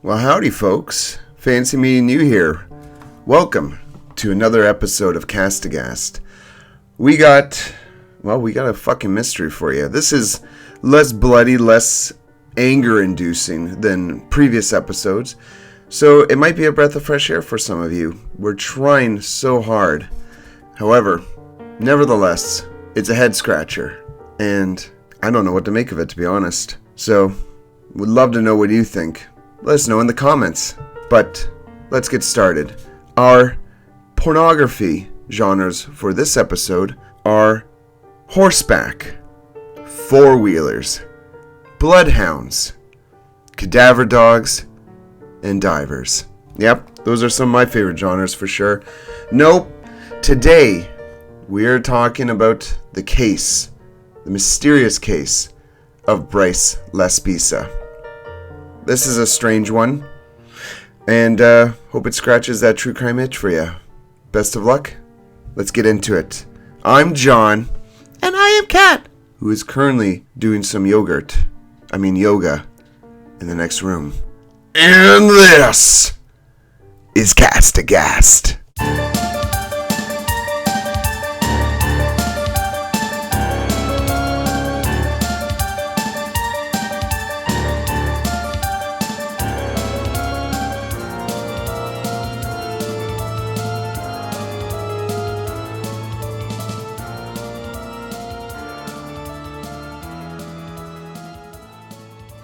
Well, howdy, folks. Fancy meeting you here. Welcome to another episode of Aghast. We got a fucking mystery for you. This is less bloody, less anger-inducing than previous episodes, so it might be a breath of fresh air for some of you. We're trying so hard. However, nevertheless, it's a head-scratcher, and I don't know what to make of it, to be honest. So, would love to know what you think. Let us know in the comments. But let's get started. Our pornography genres for this episode are horseback, four-wheelers, bloodhounds, cadaver dogs, and divers. Yep, those are some of my favorite genres for sure. Nope, today we are talking about the mysterious case of Bryce Laspisa. This is a strange one, and hope it scratches that true crime itch for you. Best of luck. Let's get into it. I'm John, and I am Kat, who is currently doing some yoga in the next room. And this is Aghast.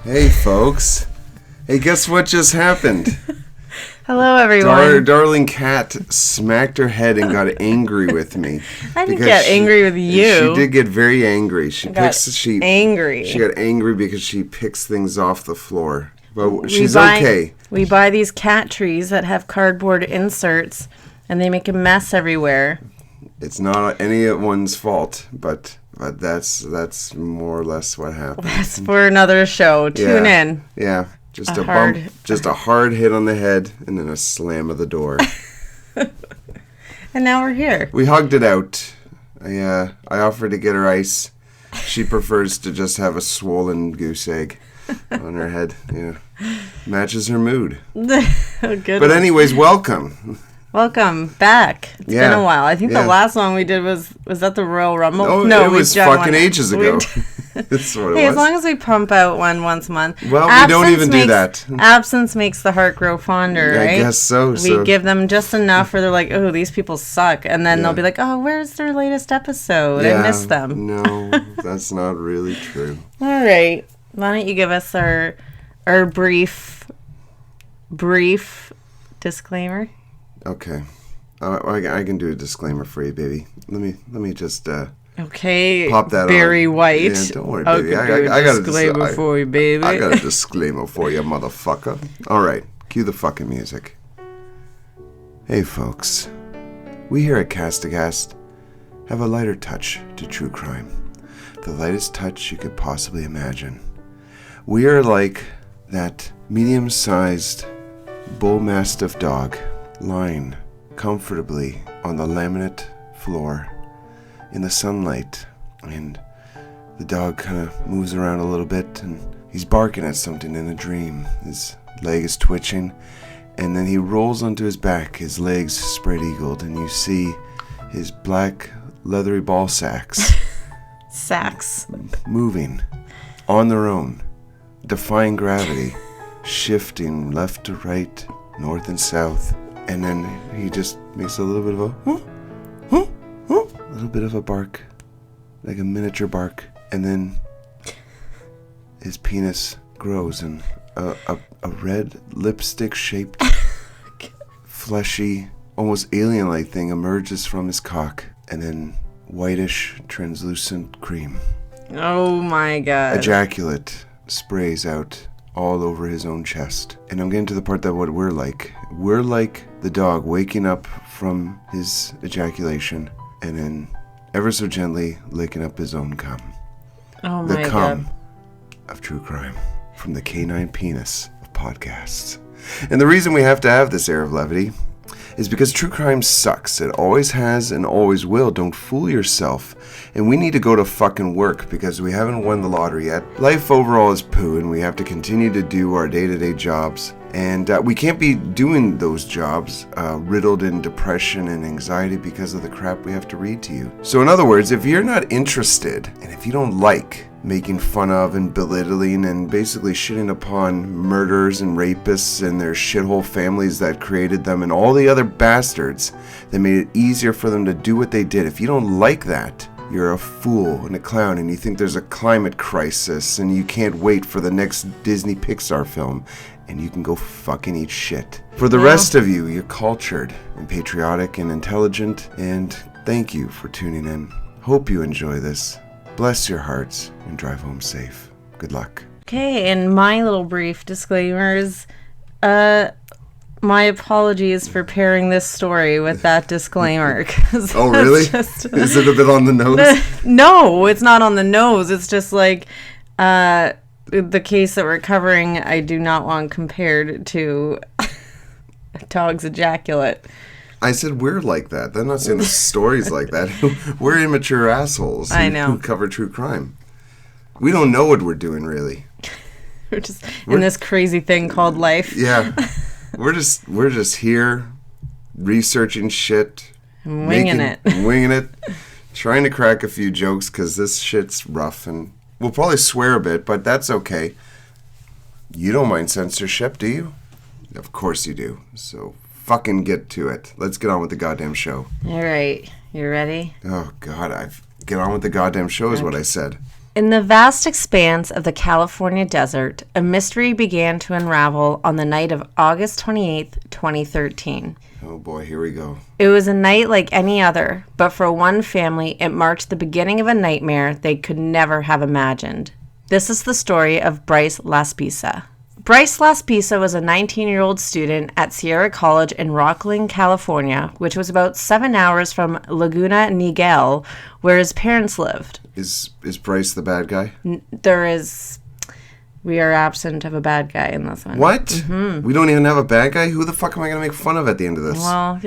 Hey, folks. Hey, guess what just happened? Hello, everyone. Darling Kat smacked her head and got angry with me. I didn't get angry with you. She did get very angry. She got angry because she picks things off the floor. But she's okay. We buy these cat trees that have cardboard inserts, and they make a mess everywhere. It's not anyone's fault, but that's more or less what happened. That's for another show. Tune in. Yeah, just a bump, just a hard hit on the head, and then a slam of the door. And now we're here. We hugged it out. I offered to get her ice. She prefers to just have a swollen goose egg on her head. Yeah, matches her mood. Good. But anyways, welcome. Welcome back. It's been a while. I think the last one we did was that the Royal Rumble? No, it was fucking ages ago. That's what it was. As long as we pump out one once a month. Well, we don't even do that. Absence makes the heart grow fonder, right? I guess so. We give them just enough where they're like, oh, these people suck. And then they'll be like, oh, where's their latest episode? I missed them. No, that's not really true. All right. Why don't you give us our brief disclaimer? Okay, I can do a disclaimer for you, baby. Let me just okay. Pop that Barry on. White. Yeah, don't worry, baby. I got a disclaimer for you, baby. I got a disclaimer for you, motherfucker. All right, cue the fucking music. Hey, folks. We here at Castbox have a lighter touch to true crime, the lightest touch you could possibly imagine. We are like that medium-sized bull mastiff dog lying comfortably on the laminate floor in the sunlight, and the dog kind of moves around a little bit, and he's barking at something in a dream. His leg is twitching, and then he rolls onto his back, his legs spread-eagled, and you see his black leathery ball sacks moving on their own, defying gravity, shifting left to right, north and south. And then he just makes a little bit of a little bit of a bark, like a miniature bark, and then his penis grows, and a red lipstick-shaped, fleshy, almost alien-like thing emerges from his cock, and then whitish, translucent cream. Oh my God! Ejaculate sprays out all over his own chest. And I'm getting to the part that what we're like. We're like the dog waking up from his ejaculation and then ever so gently licking up his own cum. Oh my God. The cum of true crime from the canine penis of podcasts. And the reason we have to have this air of levity is because true crime sucks. It always has and always will. Don't fool yourself. And we need to go to fucking work because we haven't won the lottery yet. Life overall is poo, and we have to continue to do our day-to-day jobs. And we can't be doing those jobs riddled in depression and anxiety because of the crap we have to read to you. So in other words, if you're not interested, and if you don't like making fun of and belittling and basically shitting upon murderers and rapists and their shithole families that created them and all the other bastards that made it easier for them to do what they did, if you don't like that, you're a fool and a clown, and you think there's a climate crisis and you can't wait for the next Disney Pixar film, and you can go fucking eat shit. For the rest of you, you're cultured and patriotic and intelligent, and thank you for tuning in. Hope you enjoy this. Bless your hearts and drive home safe. Good luck. Okay, and my little brief disclaimers. My apologies for pairing this story with that disclaimer. Oh, really? Is it a bit on the nose? No, it's not on the nose. It's just like the case that we're covering, I do not want compared to a dog's ejaculate. I said we're like that. I'm not saying the story's like that. We're immature assholes who cover true crime. We don't know what we're doing, really. We're just in this crazy thing called life. Yeah. We're just here researching shit. Winging it. Trying to crack a few jokes because this shit's rough. And we'll probably swear a bit, but that's okay. You don't mind censorship, do you? Of course you do. So fucking get to it. Let's get on with the goddamn show. All right. You ready? Oh, God. Get on with the goddamn show is what I said. In the vast expanse of the California desert, a mystery began to unravel on the night of August 28th, 2013. Oh boy, here we go. It was a night like any other, but for one family, it marked the beginning of a nightmare they could never have imagined. This is the story of Bryce Laspisa. Bryce Laspisa was a 19-year-old student at Sierra College in Rocklin, California, which was about 7 hours from Laguna Niguel, where his parents lived. Is Bryce the bad guy? We are absent of a bad guy in this one. What? Mm-hmm. We don't even have a bad guy? Who the fuck am I going to make fun of at the end of this? Well,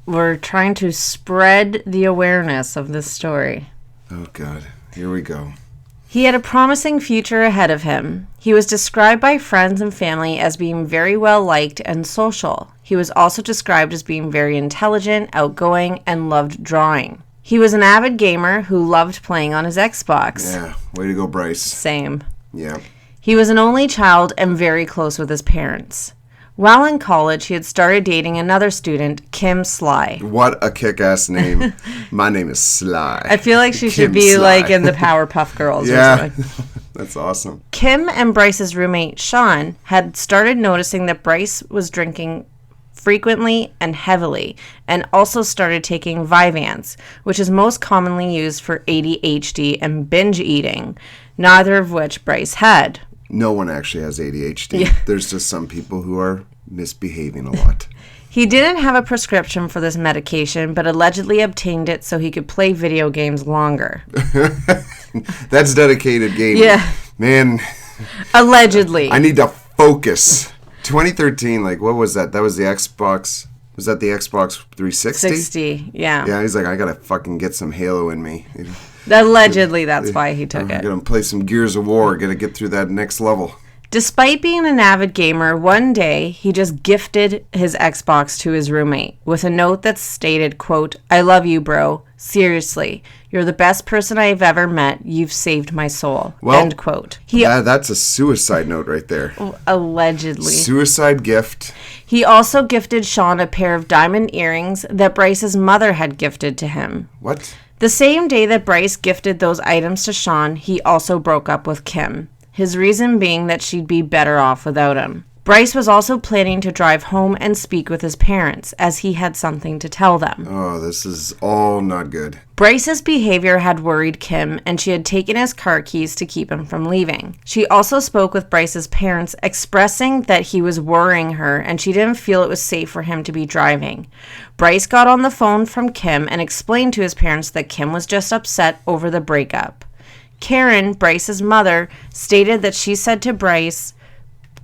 we're trying to spread the awareness of this story. Oh, God. Here we go. He had a promising future ahead of him. He was described by friends and family as being very well liked and social. He was also described as being very intelligent, outgoing, and loved drawing. He was an avid gamer who loved playing on his Xbox. Yeah, way to go, Bryce. Same. Yeah. He was an only child and very close with his parents. While in college, he had started dating another student, Kim Sly. What a kick-ass name. My name is Sly. I feel like she should be Sly. Like in the Powerpuff Girls yeah. or something. That's awesome. Kim and Bryce's roommate, Sean, had started noticing that Bryce was drinking frequently and heavily, and also started taking Vyvanse, which is most commonly used for ADHD and binge eating, neither of which Bryce had. No one actually has ADHD. Yeah. There's just some people who are misbehaving a lot. He didn't have a prescription for this medication, but allegedly obtained it so he could play video games longer. That's dedicated gaming. Yeah. Man. Allegedly. I need to focus. 2013, like, what was that? That was the Xbox. Was that the Xbox 360? 60, yeah. Yeah, he's like, I gotta fucking get some Halo in me. Allegedly, that's why he took it. I gotta play some Gears of War. Gotta get through that next level. Despite being an avid gamer, one day he just gifted his Xbox to his roommate with a note that stated, quote, "I love you, bro. Seriously. You're the best person I've ever met. You've saved my soul." Well, end quote. That's a suicide note right there. Allegedly. Suicide gift. He also gifted Sean a pair of diamond earrings that Bryce's mother had gifted to him. What? The same day that Bryce gifted those items to Sean, he also broke up with Kim. His reason being that she'd be better off without him. Bryce was also planning to drive home and speak with his parents, as he had something to tell them. Oh, this is all not good. Bryce's behavior had worried Kim, and she had taken his car keys to keep him from leaving. She also spoke with Bryce's parents, expressing that he was worrying her, and she didn't feel it was safe for him to be driving. Bryce got on the phone from Kim and explained to his parents that Kim was just upset over the breakup. Karen, Bryce's mother, stated that she said to Bryce,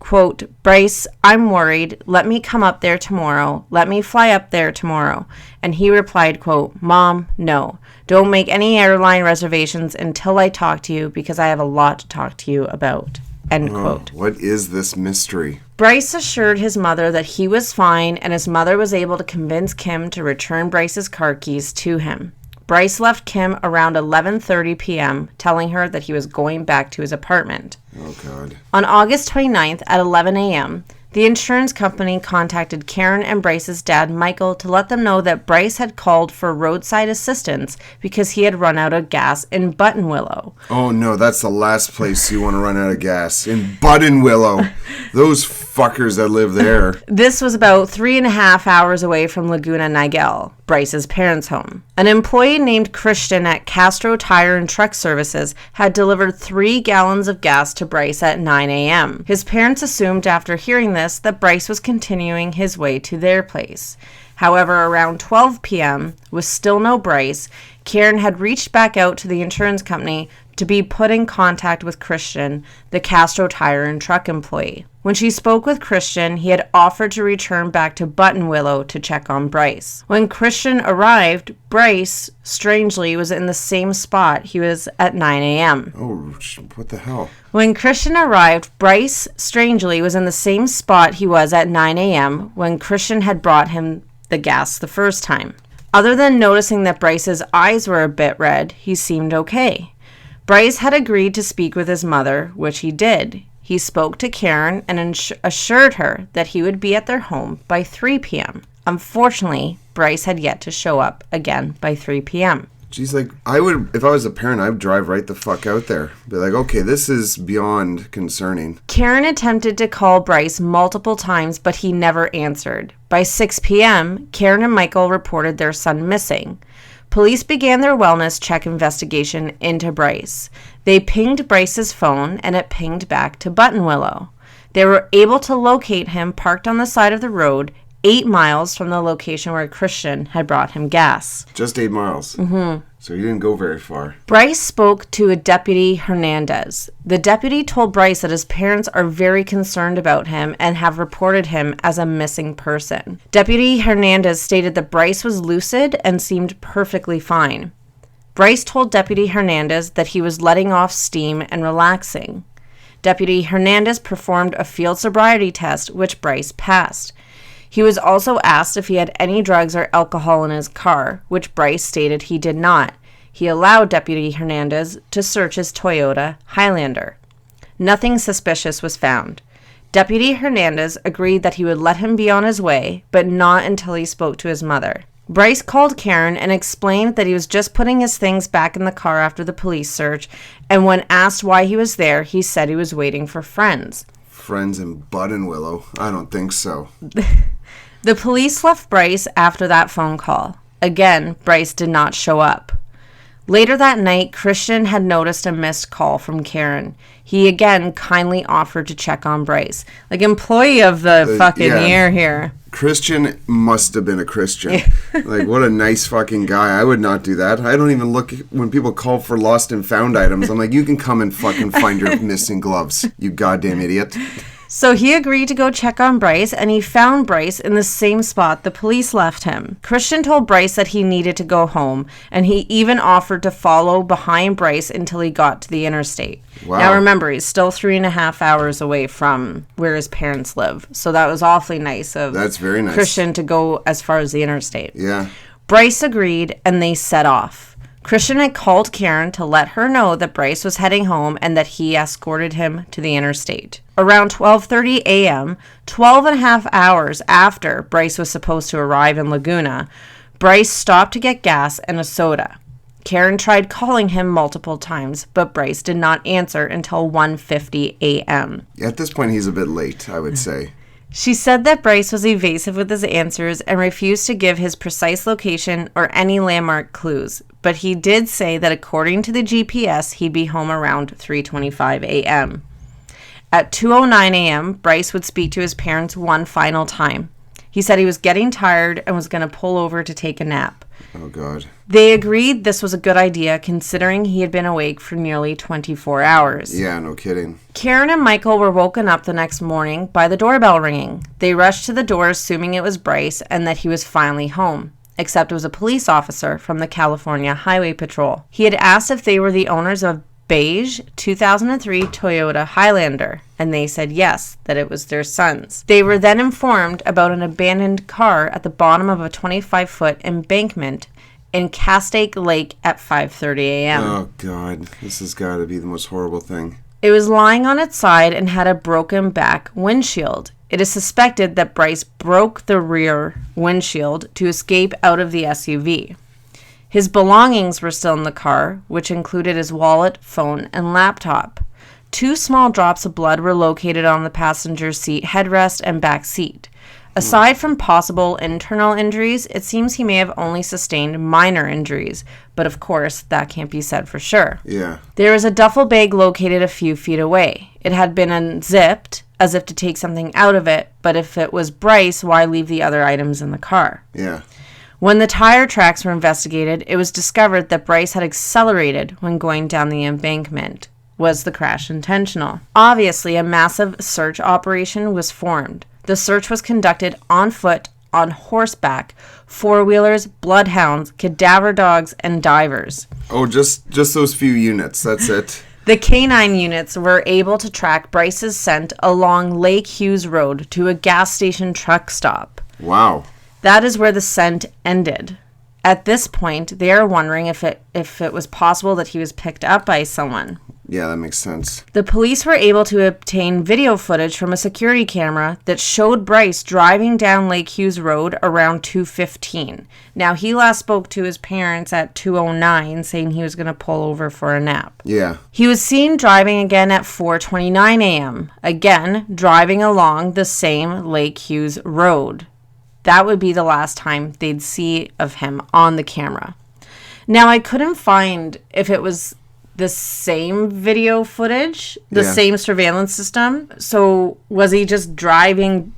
quote, "Bryce, I'm worried. Let me come up there tomorrow. Let me fly up there tomorrow." And he replied, quote, "Mom, no. Don't make any airline reservations until I talk to you because I have a lot to talk to you about." End quote. What is this mystery? Bryce assured his mother that he was fine, and his mother was able to convince Kim to return Bryce's car keys to him. Bryce left Kim around 11:30 p.m., telling her that he was going back to his apartment. Oh, God. On August 29th at 11 a.m., the insurance company contacted Karen and Bryce's dad, Michael, to let them know that Bryce had called for roadside assistance because he had run out of gas in Buttonwillow. Oh, no, that's the last place you want to run out of gas. In Buttonwillow. Those fuckers that live there. This was about 3.5 hours away from Laguna Niguel, Bryce's parents' home. An employee named Christian at Castro Tire and Truck Services had delivered 3 gallons of gas to Bryce at 9 a.m. His parents assumed after hearing this that Bryce was continuing his way to their place. However, around 12 p.m., with still no Bryce, Karen had reached back out to the insurance company to be put in contact with Christian, the Castro Tire and Truck employee. When she spoke with Christian, he had offered to return back to Buttonwillow to check on Bryce. When Christian arrived, Bryce, strangely, was in the same spot he was at 9 a.m. Oh, what the hell? When Christian arrived, Bryce, strangely, was in the same spot he was at 9 a.m. when Christian had brought him the gas the first time. Other than noticing that Bryce's eyes were a bit red, he seemed okay. Bryce had agreed to speak with his mother, which he did. He spoke to Karen and assured her that he would be at their home by 3 p.m. Unfortunately, Bryce had yet to show up again by 3 p.m. Geez, like, if I was a parent, I would drive right the fuck out there. Be like, okay, this is beyond concerning. Karen attempted to call Bryce multiple times, but he never answered. By 6 p.m., Karen and Michael reported their son missing. Police began their wellness check investigation into Bryce. They pinged Bryce's phone, and it pinged back to Buttonwillow. They were able to locate him parked on the side of the road, 8 miles from the location where Christian had brought him gas. Just 8 miles? Mm-hmm. So you didn't go very far. Bryce spoke to a Deputy Hernandez. The deputy told Bryce that his parents are very concerned about him and have reported him as a missing person. Deputy Hernandez stated that Bryce was lucid and seemed perfectly fine. Bryce told Deputy Hernandez that he was letting off steam and relaxing. Deputy Hernandez performed a field sobriety test, which Bryce passed. He was also asked if he had any drugs or alcohol in his car, which Bryce stated he did not. He allowed Deputy Hernandez to search his Toyota Highlander. Nothing suspicious was found. Deputy Hernandez agreed that he would let him be on his way, but not until he spoke to his mother. Bryce called Karen and explained that he was just putting his things back in the car after the police search, and when asked why he was there, he said he was waiting for friends. Friends in Buttonwillow? I don't think so. The police left Bryce after that phone call. Again, Bryce did not show up. Later that night, Christian had noticed a missed call from Karen. He again kindly offered to check on Bryce. Like, employee of the fucking year here. Christian must have been a Christian. Like, what a nice fucking guy. I would not do that. I don't even look when people call for lost and found items. I'm like, you can come and fucking find your missing gloves, you goddamn idiot. So he agreed to go check on Bryce, and he found Bryce in the same spot the police left him. Christian told Bryce that he needed to go home, and he even offered to follow behind Bryce until he got to the interstate. Wow. Now remember, he's still 3.5 hours away from where his parents live, so that was awfully nice of That's very nice. Christian to go as far as the interstate. Yeah. Bryce agreed, and they set off. Christian had called Karen to let her know that Bryce was heading home and that he escorted him to the interstate. Around 12:30 a.m., 12.5 hours after Bryce was supposed to arrive in Laguna, Bryce stopped to get gas and a soda. Karen tried calling him multiple times, but Bryce did not answer until 1:50 a.m. At this point, he's a bit late, I would say. She said that Bryce was evasive with his answers and refused to give his precise location or any landmark clues, but he did say that according to the GPS, he'd be home around 3:25 a.m. At 2:09 a.m., Bryce would speak to his parents one final time. He said he was getting tired and was going to pull over to take a nap. Oh, God. They agreed this was a good idea considering he had been awake for nearly 24 hours. Yeah, no kidding. Karen and Michael were woken up the next morning by the doorbell ringing. They rushed to the door assuming it was Bryce and that he was finally home, except it was a police officer from the California Highway Patrol. He had asked if they were the owners of beige 2003 Toyota Highlander, and they said yes, that it was their son's. They were then informed about an abandoned car at the bottom of a 25-foot embankment in Castbox Lake at 5:30 a.m. Oh, God. This has got to be the most horrible thing. It was lying on its side and had a broken back windshield. It is suspected that Bryce broke the rear windshield to escape out of the SUV. His belongings were still in the car, which included his wallet, phone, and laptop. 2 small drops of blood were located on the passenger seat headrest and back seat. Aside from possible internal injuries, it seems he may have only sustained minor injuries, but of course, that can't be said for sure. Yeah. There was a duffel bag located a few feet away. It had been unzipped, as if to take something out of it, but if it was Bryce, why leave the other items in the car? Yeah. When the tire tracks were investigated, it was discovered that Bryce had accelerated when going down the embankment. Was the crash intentional? Obviously, a massive search operation was formed. The search was conducted on foot, on horseback, four-wheelers, bloodhounds, cadaver dogs, and divers. Oh, just those few units. That's it. The canine units were able to track Bryce's scent along Lake Hughes Road to a gas station truck stop. Wow. That is where the scent ended. At this point, they are wondering if it was possible that he was picked up by someone. Yeah, that makes sense. The police were able to obtain video footage from a security camera that showed Bryce driving down Lake Hughes Road around 2:15. Now, he last spoke to his parents at 2:09, saying he was going to pull over for a nap. Yeah. He was seen driving again at 4:29 a.m., again driving along the same Lake Hughes Road. That would be the last time they'd see of him on the camera. Now, I couldn't find if it was the same video footage, the same surveillance system. So was he just driving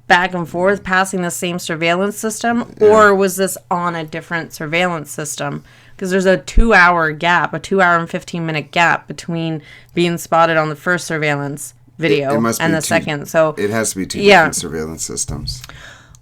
back and forth, passing the same surveillance system? Yeah. Or was this on a different surveillance system? Because there's a 2-hour gap, a 2-hour and 15-minute gap between being spotted on the first surveillance video and the second. So it has to be two different surveillance systems.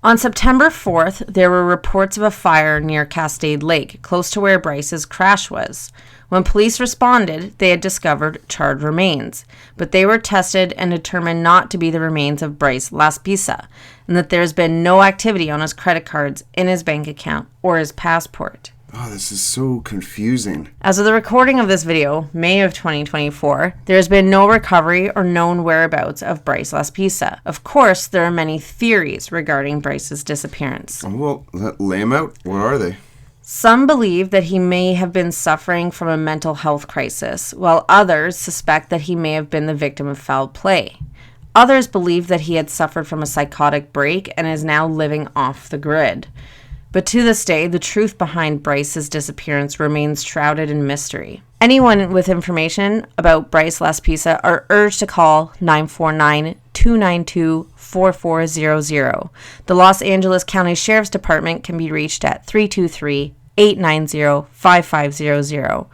On September 4th, there were reports of a fire near Cascade Lake, close to where Bryce's crash was. When police responded, they had discovered charred remains, but they were tested and determined not to be the remains of Bryce Laspisa, and that there's been no activity on his credit cards, in his bank account, or his passport. Oh, this is so confusing. As of the recording of this video, May of 2024, there has been no recovery or known whereabouts of Bryce Laspisa. Of course, there are many theories regarding Bryce's disappearance. Well, lay them out. What are they? Some believe that he may have been suffering from a mental health crisis, while others suspect that he may have been the victim of foul play. Others believe that he had suffered from a psychotic break and is now living off the grid. But to this day, the truth behind Bryce's disappearance remains shrouded in mystery. Anyone with information about Bryce Laspisa are urged to call 949-292-4400. The Los Angeles County Sheriff's Department can be reached at 323-890-5500.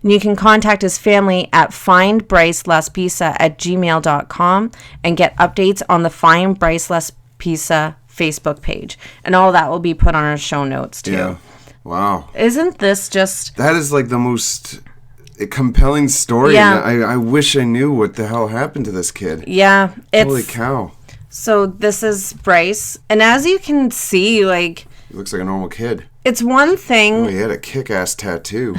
And you can contact his family at findbrycelaspisa@gmail.com and get updates on the Find Bryce Laspisa Facebook page, and all that will be put on our show notes too. Yeah. Wow. Isn't this just... That is like the most compelling story. Yeah. I wish I knew what the hell happened to this kid. Yeah. Holy cow. So this is Bryce, and as you can see, like... He looks like a normal kid. It's one thing... Oh, he had a kick-ass tattoo.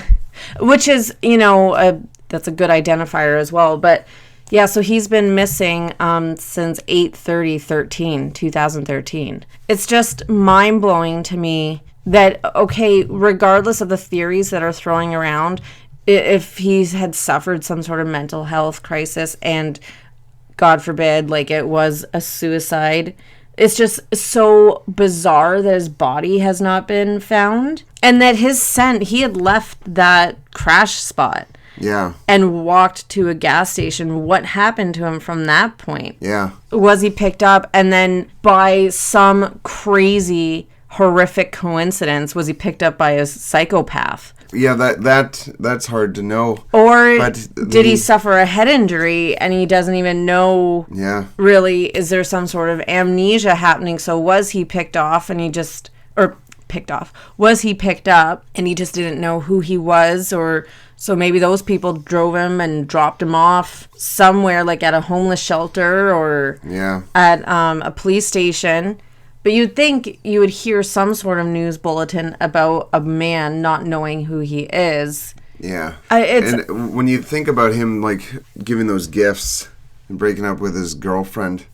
Which is, that's a good identifier as well, but... Yeah, so he's been missing since 8/30/2013. It's just mind-blowing to me that, okay, regardless of the theories that are throwing around, if he's had suffered some sort of mental health crisis and, God forbid, like it was a suicide, it's just so bizarre that his body has not been found. And that his scent, he had left that crash spot. Yeah. And walked to a gas station. What happened to him from that point? Yeah. Was he picked up and then by some crazy horrific coincidence? Was he picked up by a psychopath? Yeah, that's hard to know. Or But did he suffer a head injury and he doesn't even know? Yeah. Really, is there some sort of amnesia happening? So was he picked off and he just, or picked off, was he picked up and he just didn't know who he was? Or so maybe those people drove him and dropped him off somewhere, like at a homeless shelter or at a police station. But you'd think you would hear some sort of news bulletin about a man not knowing who he is. Yeah. And when you think about him, like, giving those gifts and breaking up with his girlfriend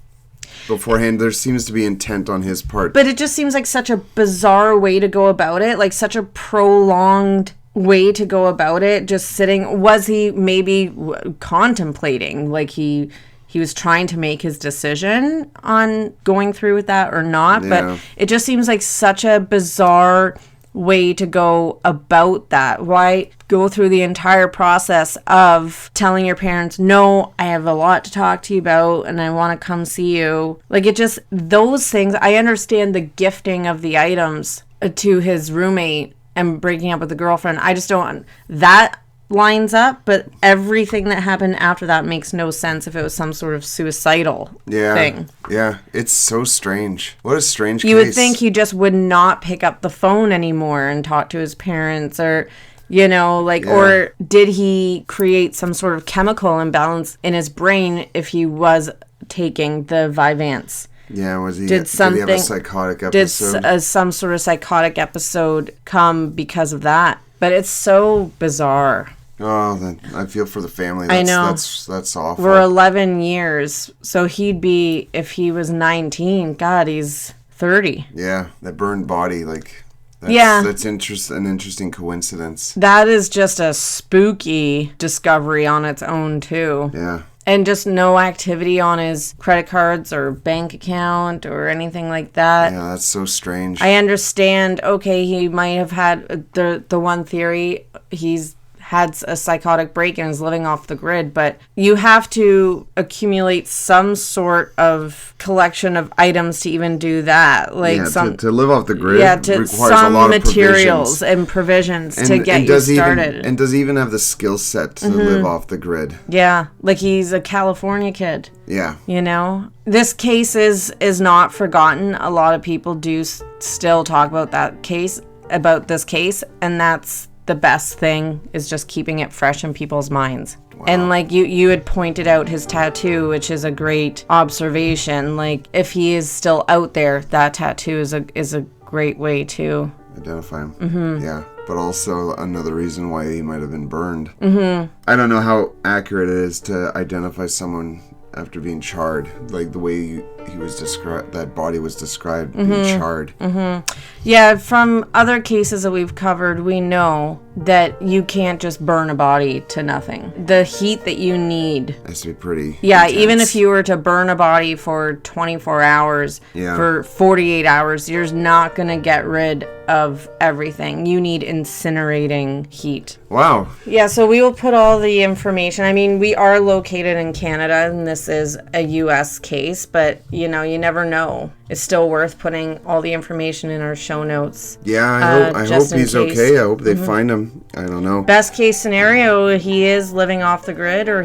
beforehand, there seems to be intent on his part. But it just seems like such a bizarre way to go about it, like such a prolonged way to go about it, just sitting. Was he maybe contemplating, like he was trying to make his decision on going through with that or not? Yeah. But it just seems like such a bizarre way to go about that. Why go through the entire process of telling your parents, no, I have a lot to talk to you about and I want to come see you? Like, it just, those things, I understand the gifting of the items to his roommate and breaking up with the girlfriend. I just don't, that lines up, but everything that happened after that makes no sense if it was some sort of suicidal thing. Yeah, it's so strange. What a strange case. You would think he just would not pick up the phone anymore and talk to his parents, or, you know, like, or did he create some sort of chemical imbalance in his brain if he was taking the Vyvanse? Yeah, was he? Did he have a psychotic episode? Did some sort of psychotic episode come because of that? But it's so bizarre. Oh, then I feel for the family. I know. That's awful. We're 11 years, so he'd be, if he was 19, God, he's 30. Yeah, that burned body, like, that's an interesting coincidence. That is just a spooky discovery on its own, too. Yeah. And just no activity on his credit cards or bank account or anything like that. Yeah, that's so strange. I understand, okay, he might have had the one theory, he's had a psychotic break and is living off the grid, but you have to accumulate some sort of collection of items to even do that. Like to live off the grid requires some a lot of materials and provisions to get you started. And does he even have the skill set to live off the grid? Yeah, like he's a California kid. Yeah. You know? This case is not forgotten. A lot of people do still talk about this case, and that's the best thing, is just keeping it fresh in people's minds. Wow. And like you had pointed out his tattoo, which is a great observation. Like, if he is still out there, that tattoo is a great way to identify him. Mm-hmm. Yeah, but also another reason why he might have been burned. Mm-hmm. I don't know how accurate it is to identify someone after being charred, like the way he was described, that body was described, being charred. Mm-hmm. Yeah, from other cases that we've covered, we know that you can't just burn a body to nothing. The heat that you need has to be pretty intense. Even if you were to burn a body for 24 hours, for 48 hours, you're not going to get rid of everything. You need incinerating heat. Wow. Yeah, so we will put all the information. I mean, we are located in Canada, and this is a U.S. case, but, you know, you never know. It's still worth putting all the information in our show notes. Yeah, I hope he's okay. I hope they find him. I don't know. Best case scenario, he is living off the grid, or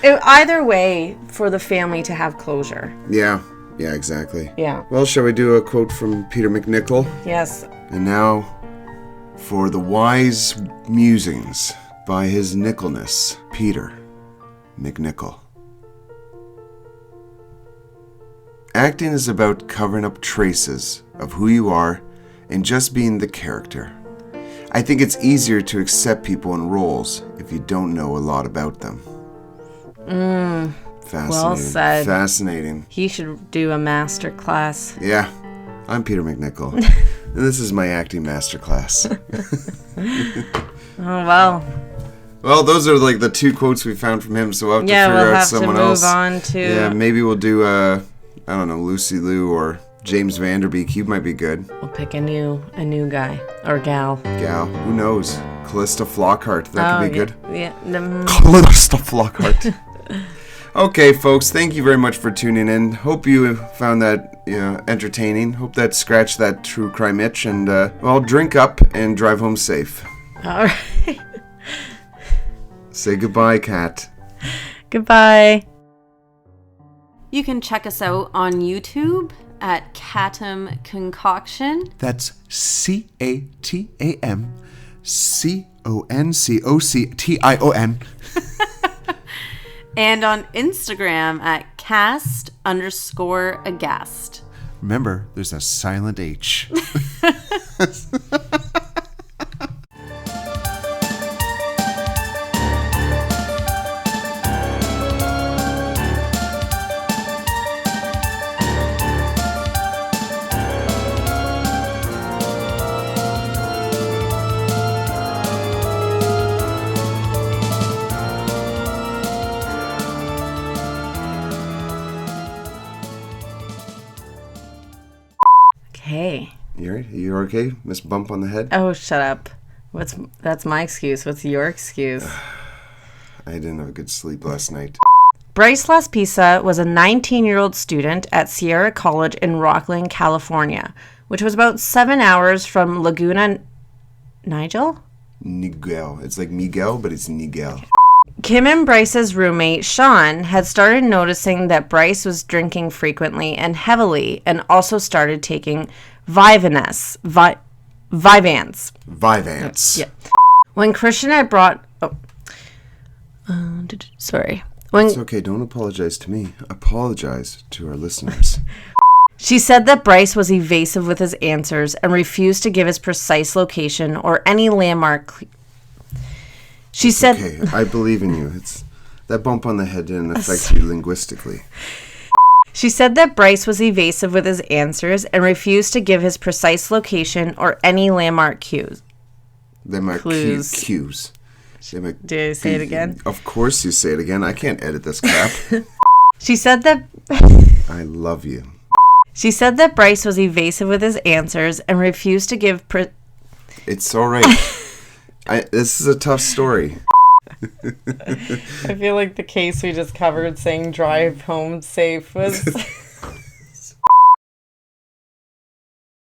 either way, for the family to have closure. Yeah, exactly. Yeah. Well, shall we do a quote from Peter McNichol? Yes. And now, for the wise musings by his Nicholness, Peter McNichol. Acting is about covering up traces of who you are and just being the character. I think it's easier to accept people in roles if you don't know a lot about them. Fascinating. Well said. Fascinating. He should do a master class. Yeah. I'm Peter McNichol. And this is my acting master class. Oh, well. Well, those are like the two quotes we found from him, so we'll have to figure out someone else. Yeah, we'll have to move on to... Yeah, maybe we'll do, I don't know, Lucy Liu or James Vanderbeek. He might be good. We'll pick a new guy. Or gal. Who knows? Callista Flockhart. That could be good. Yeah. Callista Flockhart. Okay, folks, thank you very much for tuning in. Hope you found that entertaining. Hope that scratched that true crime itch. And, well, drink up and drive home safe. All right. Say goodbye, Kat. Goodbye. You can check us out on YouTube at Catam Concoction. That's CATAM And on Instagram at cast_Aghast. Remember, there's a silent H. Hey. You okay? Miss Bump on the head? Oh, shut up. That's my excuse. What's your excuse? I didn't have a good sleep last night. Bryce Laspisa was a 19-year-old student at Sierra College in Rockland, California, which was about 7 hours from Laguna Niguel? Niguel. It's like Miguel, but it's Niguel. Kim and Bryce's roommate, Sean, had started noticing that Bryce was drinking frequently and heavily and also started taking Vyvanse. Vyvanse. Yeah. When Christian had brought... sorry. It's okay. Don't apologize to me. Apologize to our listeners. She said that Bryce was evasive with his answers and refused to give his precise location or any landmark. She said... Okay, I believe in you. That bump on the head didn't affect you linguistically. She said that Bryce was evasive with his answers and refused to give his precise location or any landmark cues. Cues. Do I say it again? Of course you say it again. I can't edit this crap. She said that... I love you. She said that Bryce was evasive with his answers and refused to give... It's all right. This is a tough story. I feel like the case we just covered saying drive home safe was...